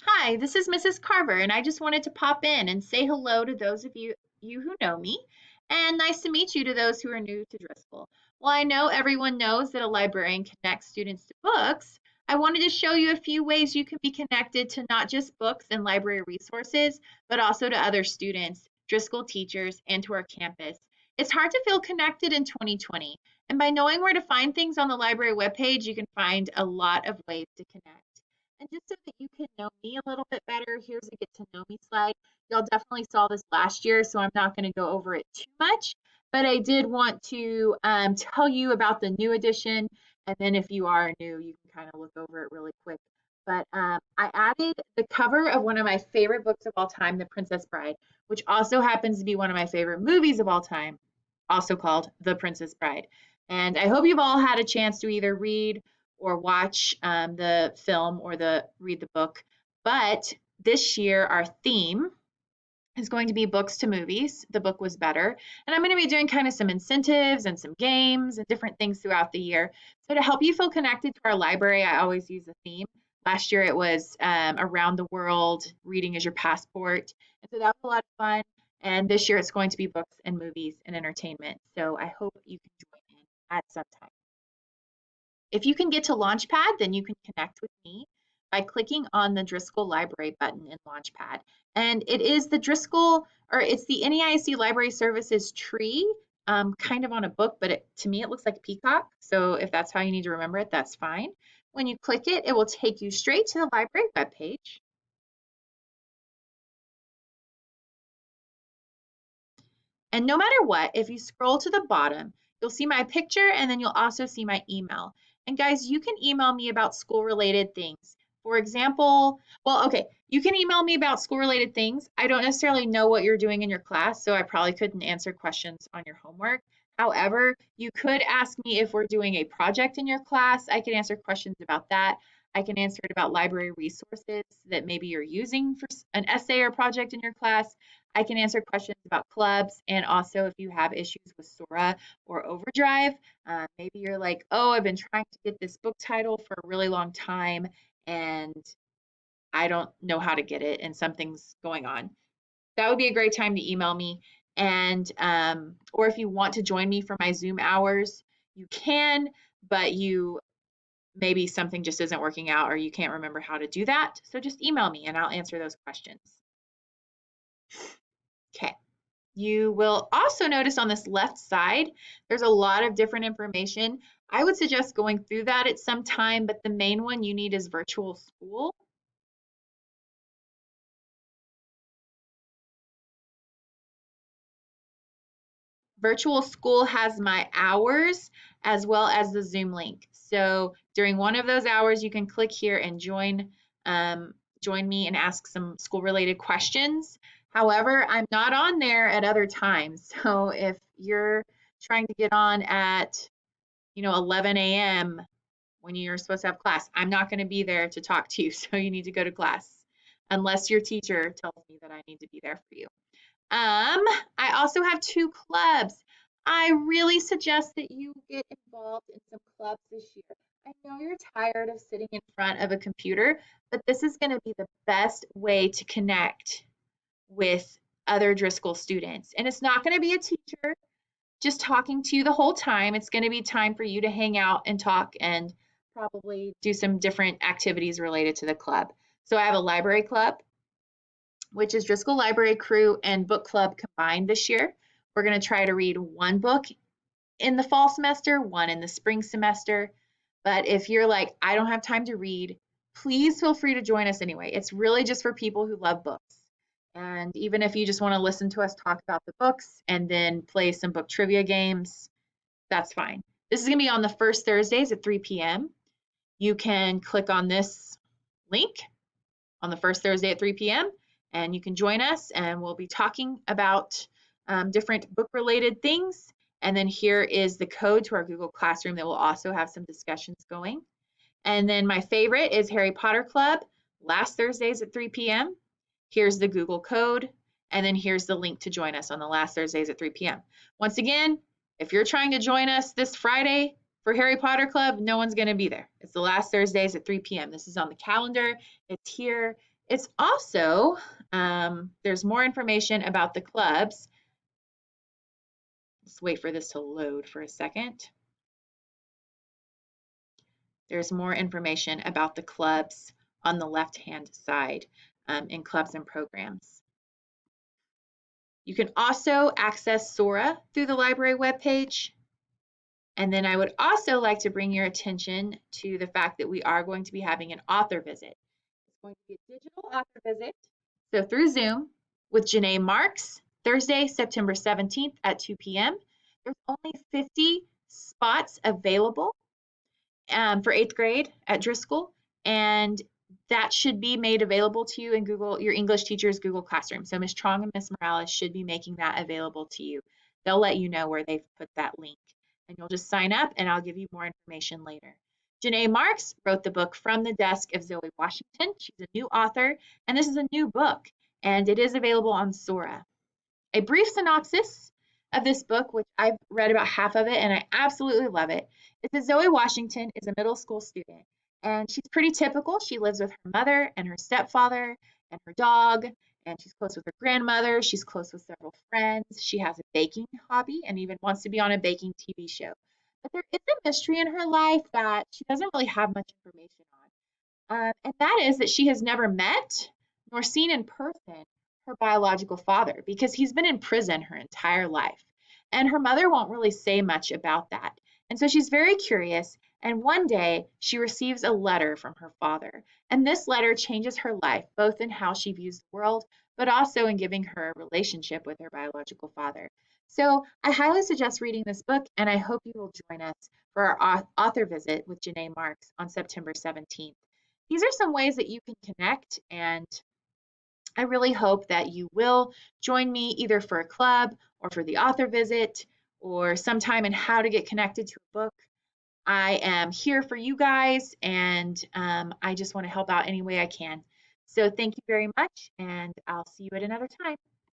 Hi, this is Mrs. Carver, and I just wanted to pop in and say hello to those of you who know me, and nice to meet you to those who are new to Driscoll. While I know everyone knows that a librarian connects students to books, I wanted to show you a few ways you can be connected to not just books and library resources, but also to other students, Driscoll teachers, and to our campus. It's hard to feel connected in 2020, and by knowing where to find things on the library webpage, you can find a lot of ways to connect. And just so that you can know me a little bit better, here's a get to know me slide. Y'all definitely saw this last year, so I'm not going to go over it too much, but I did want to tell you about the new edition. And then if you are new, you can kind of look over it really quick. But I added the cover of one of my favorite books of all time, The Princess Bride, which also happens to be one of my favorite movies of all time, also called The Princess Bride. And I hope you've all had a chance to either read or watch the film or read the book. But this year, our theme is going to be books to movies. The book was better. And I'm going to be doing kind of some incentives and some games and different things throughout the year. So to help you feel connected to our library, I always use a theme. Last year it was around the world, reading is your passport. And so that was a lot of fun. And this year it's going to be books and movies and entertainment. So I hope you can join in at some time. If you can get to Launchpad, then you can connect with me by clicking on the Driscoll Library button in Launchpad. And it is the Driscoll, or it's the NEIC Library Services tree, kind of on a book, but to me it looks like a peacock. So if that's how you need to remember it, that's fine. When you click it, it will take you straight to the library webpage. And no matter what, if you scroll to the bottom, you'll see my picture and then you'll also see my email. And guys, you can email me about school related things. For example, well, okay, you can email me about school related things. I don't necessarily know what you're doing in your class, so I probably couldn't answer questions on your homework. However, you could ask me if we're doing a project in your class. I can answer questions about that. I can answer it about library resources that maybe you're using for an essay or project in your class. I can answer questions about clubs, and also if you have issues with Sora or Overdrive, maybe you're like, oh, I've been trying to get this book title for a really long time and I don't know how to get it and something's going on. That would be a great time to email me. And or if you want to join me for my Zoom hours, you can, but maybe something just isn't working out or you can't remember how to do that. So just email me and I'll answer those questions. Okay. You will also notice on this left side, there's a lot of different information. I would suggest going through that at some time, but the main one you need is virtual school. Virtual school has my hours as well as the Zoom link. So during one of those hours, you can click here and join me and ask some school related questions. However, I'm not on there at other times. So if you're trying to get on at 11 a.m. when you're supposed to have class, I'm not going to be there to talk to you. So you need to go to class unless your teacher tells me that I need to be there for you. I also have two clubs. I really suggest that you get involved in some clubs this year. I know you're tired of sitting in front of a computer, but this is going to be the best way to connect with other Driscoll students. And it's not going to be a teacher just talking to you the whole time. It's going to be time for you to hang out and talk and probably do some different activities related to the club. So I have a library club, which is Driscoll Library Crew and Book Club combined this year. We're going to try to read one book in the fall semester, one in the spring semester. But if you're like, I don't have time to read, please feel free to join us anyway. It's really just for people who love books. And even if you just want to listen to us talk about the books and then play some book trivia games, that's fine. This is going to be on the first Thursdays at 3 p.m. You can click on this link on the first Thursday at 3 p.m. and you can join us and we'll be talking about different book related things. And then here is the code to our Google Classroom that will also have some discussions going. And then my favorite is Harry Potter Club, last Thursdays at 3 p.m. Here's the Google code, and then here's the link to join us on the last Thursdays at 3 p.m. Once again, if you're trying to join us this Friday for Harry Potter Club, no one's going to be there. It's the last Thursdays at 3 p.m. This is on the calendar. It's here. It's also, there's more information about the clubs. Let's wait for this to load for a second. There's more information about the clubs on the left-hand side in clubs and programs. You can also access Sora through the library webpage. And then I would also like to bring your attention to the fact that we are going to be having an author visit. It's going to be a digital author visit, so through Zoom with Janae Marks, Thursday, September 17th at 2 p.m. There's only 50 spots available for 8th grade at Driscoll, and that should be made available to you in Google, your English teacher's Google Classroom. So Ms. Trong and Ms. Morales should be making that available to you. They'll let you know where they've put that link, and you'll just sign up and I'll give you more information later. Janae Marks wrote the book From the Desk of Zoe Washington. She's a new author, and this is a new book, and it is available on Sora. A brief synopsis of this book, which I've read about half of it and I absolutely love it, is that Zoe Washington is a middle school student and she's pretty typical. She lives with her mother and her stepfather and her dog, and she's close with her grandmother. She's close with several friends. She has a baking hobby and even wants to be on a baking TV show. But there is a mystery in her life that she doesn't really have much information on. And that is that she has never met nor seen in person her biological father because he's been in prison her entire life. And her mother won't really say much about that. And so she's very curious. And one day she receives a letter from her father. And this letter changes her life, both in how she views the world, but also in giving her a relationship with her biological father. So I highly suggest reading this book, and I hope you will join us for our author visit with Janae Marks on September 17th. These are some ways that you can connect, and I really hope that you will join me either for a club or for the author visit or sometime in how to get connected to a book. I am here for you guys, and I just want to help out any way I can. So thank you very much, and I'll see you at another time.